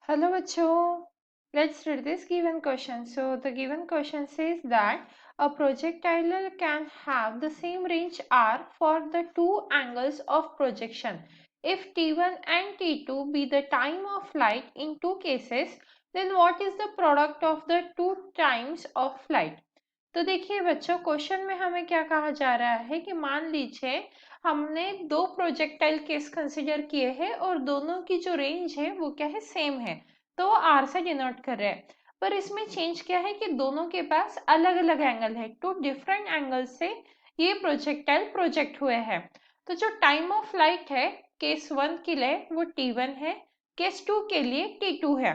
Hello, Bacho. Let's read this given question. So, the given question says that a projectile can have the same range r for the two angles of projection. If t1 and t2 be the time of light in two cases, then what is the product of the two times of light? तो देखिए बच्चों, question में हमें क्या कहा जा रहा है कि मान लीजिए हमने दो प्रोजेक्टाइल केस कंसीडर किए हैं और दोनों की जो रेंज है वो क्या है, सेम है, तो वो आर से डिनोट कर रहे हैं। पर इसमें चेंज क्या है कि दोनों के पास अलग अलग एंगल है, टू डिफरेंट एंगल से ये प्रोजेक्टाइल प्रोजेक्ट हुए हैं। तो जो टाइम ऑफ लाइट है केस 1 के लिए वो t1 है, केस 2 के लिए t2 है।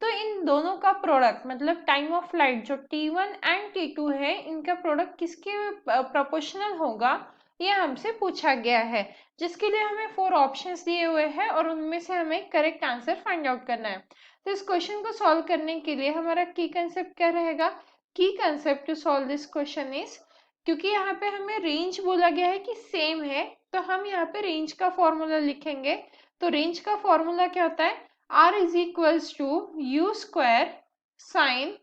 तो इन दोनों का प्रोडक्ट मतलब टाइम ऑफ लाइट जो t1 एंड t2 है, इनका प्रोडक्ट किसके प्रोपोर्शनल होगा, ये हमसे पूछा गया है, जिसके लिए हमें 4 ऑप्शंस दिए हुए हैं और उनमें से हमें करेक्ट आंसर फाइंड आउट करना है। तो इस क्वेश्चन को सॉल्व करने के लिए हमारा की कंसेप्ट क्या रहेगा? Key concept to solve this question is, क्योंकि यहाँ पे हमें रेंज बोला गया है कि सेम है, तो हम यहाँ पे रेंज का फॉर्मूला लिखेंगे। तो रेंज का फॉर्मूला क्या होता है? R is equals to u square sin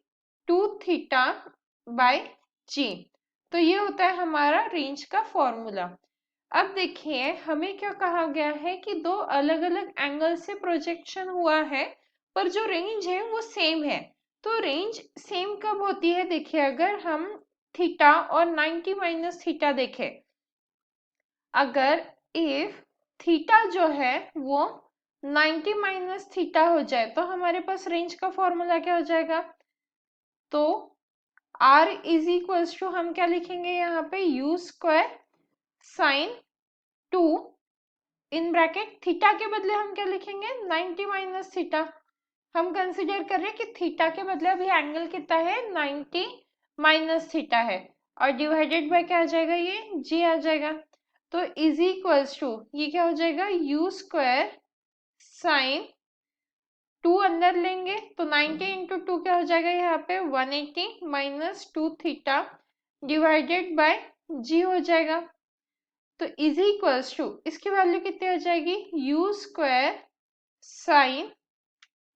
2 theta bye g। तो ये होता है हमारा रेंज का फॉर्मूला। अब देखिए हमें क्या कहा गया है कि दो अलग अलग एंगल से प्रोजेक्शन हुआ है, पर जो रेंज है वो सेम है। तो रेंज सेम कब होती है? देखिए अगर हम थीटा और 90 माइनस थीटा देखें, अगर इफ थीटा जो है वो 90 माइनस थीटा हो जाए तो हमारे पास रेंज का फॉर्मूला क्या हो जाएगा? तो r इज इक्वल्स टू हम क्या लिखेंगे यहाँ पे, u square sine 2 in bracket theta के बदले हम क्या लिखेंगे, 90 माइनस थीटा। हम कंसिडर कर रहे हैं कि थीटा के बदले अभी एंगल कितना है, 90 माइनस थीटा है, और डिवाइडेड बाय क्या आ जाएगा, ये g आ जाएगा। तो इज इक्वल्स टू ये क्या हो जाएगा, u स्क्वायर साइन 2 अंदर लेंगे तो 90 इंटू 2 क्या हो जाएगा यहाँ पे, 180 minus 2 theta divided by g हो जाएगा। तो इज इक्वल्स टू इसकी वैल्यू कितनी हो जाएगी, u square sine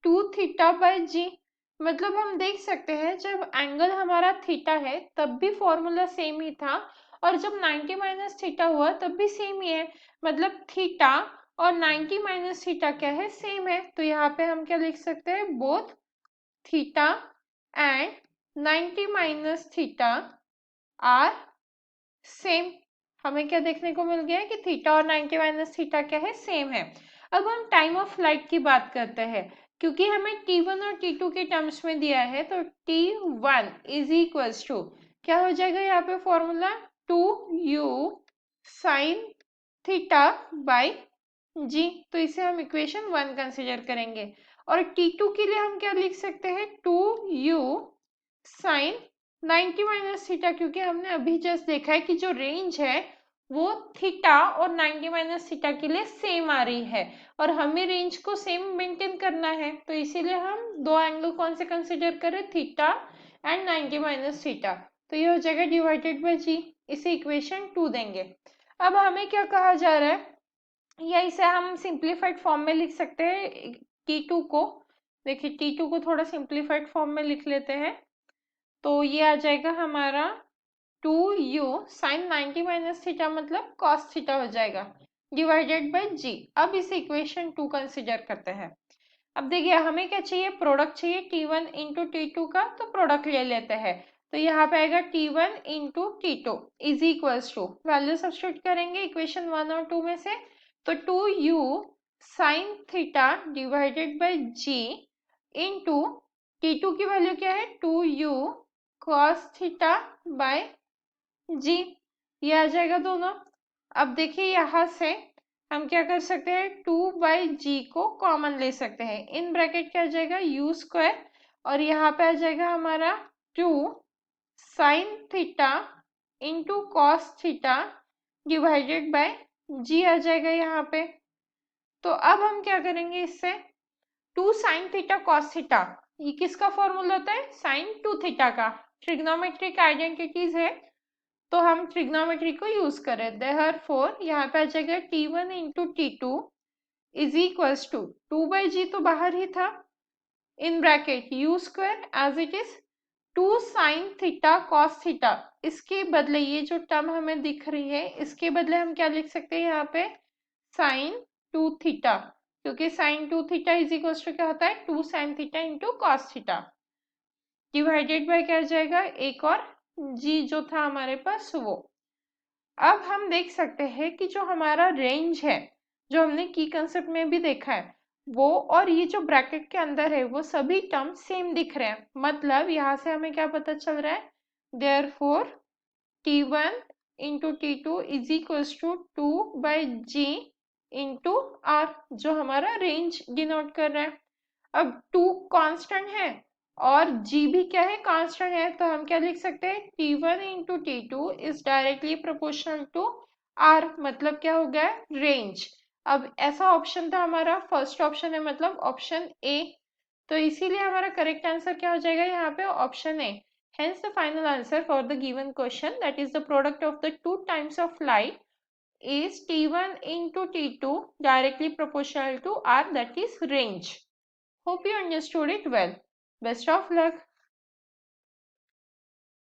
2 theta by g. मतलब हम देख सकते हैं जब एंगल हमारा थीटा है तब भी फॉर्मूला सेम ही था, और जब 90 माइनस थीटा हुआ तब भी सेम ही है। मतलब थीटा और 90 माइनस थीटा क्या है, सेम है। तो यहाँ पे हम क्या लिख सकते हैं, both theta and 90 minus theta are same. हमें क्या देखने को मिल गया है कि थीटा और 90 माइनस थीटा क्या है, सेम है। अब हम टाइम ऑफ लाइट की बात करते हैं, क्योंकि हमें t1 और t2 के टर्म्स में दिया है, तो t1 इज इक्वल्स टू क्या हो जाएगा यहाँ पे formula, 2u sine theta by g. तो इसे हम इक्वेशन 1 कंसिडर करेंगे। और t2 के लिए हम क्या लिख सकते हैं, 2u साइन 90 माइनस थीटा, क्योंकि हमने अभी जस्ट देखा है कि जो रेंज है वो थीटा और 90 माइनस थीटा के लिए सेम आ रही है, और हमें रेंज को सेम मेंटेन करना है, तो इसीलिए हम दो एंगल कौन से कंसिडर करें, थीटा एंड 90 माइनस थीटा। तो ये हो जाएगा डिवाइडेड बाय जी, इसे इक्वेशन 2 देंगे। अब हमें क्या कहा जा रहा है, या इसे हम सिंप्लीफाइड फॉर्म में लिख सकते हैं t2 को। देखिए t2 को थोड़ा सिंप्लीफाइड फॉर्म में लिख लेते हैं, तो ये आ जाएगा हमारा 2u साइन 90 माइनस थीटा मतलब कॉस थीटा हो जाएगा, डिवाइडेड बाय जी। अब इसे इक्वेशन 2 कंसिडर करते हैं। अब देखिए हमें क्या चाहिए, प्रोडक्ट चाहिए t1 इंटू t2 का, तो प्रोडक्ट ले लेते हैं। तो यहाँ पे आएगा t1 into t2 is equals to, value substitute करेंगे इक्वेशन 1 और 2 में से, तो 2u sine theta divided by G into t2 की वैल्यू क्या है, 2u cos थीटा बाय जी। ये आ जाएगा दोनों। अब देखिए यहाँ से हम क्या कर सकते हैं, 2/g को कॉमन ले सकते हैं, इन ब्रैकेट क्या आ जाएगा, u स्क्वायर, और यहाँ पे आ जाएगा हमारा 2 sine theta into cos theta divided by g आ जाएगा यहाँ पे। तो अब हम क्या करेंगे इससे, 2 साइन थीटा कॉस थीटा, ये किसका फॉर्मूला होता है, साइन 2 थीटा का। ट्रिग्नोमेट्रिक आइडेंटिटीज है, तो हम ट्रिग्नोमेट्री को यूज करें, देयरफॉर यहाँ पे आ जाएगा t1 into t2 is equals to 2/g तो बाहर ही था, in bracket u square as it is 2 sin theta cos theta. इसके बदले ये जो टर्म हमें दिख रही है इसके बदले हम क्या लिख सकते हैं यहाँ पे sin 2 थीटा, क्योंकि sin 2 theta is equal to क्या होता है 2 sin theta into cos theta divided by क्या आ जाएगा एक और g जो था हमारे पास वो। अब हम देख सकते हैं कि जो हमारा रेंज है जो हमने की कंसेप्ट में भी देखा है वो और ये जो ब्रैकेट के अंदर है वो सभी टर्म सेम दिख रहे हैं। मतलब यहाँ से हमें क्या पता चल रहा है therefore T1 into T2 is equals to 2 by G into R जो हमारा रेंज डिनोट कर रहा है। अब 2 कांस्टेंट है और g भी क्या है कांस्टेंट है, तो हम क्या लिख सकते हैं T1 into T2 is directly proportional to r, मतलब क्या हो गया रेंज। अब ऐसा ऑप्शन था हमारा फर्स्ट ऑप्शन है मतलब ऑप्शन ए, तो इसीलिए हमारा करेक्ट आंसर क्या हो जाएगा यहाँ पे option A. Hence the final answer for the given question, that is the product of the two times of light is T1 into T2 directly proportional to R, that is range. Hope you understood it well. Best of luck.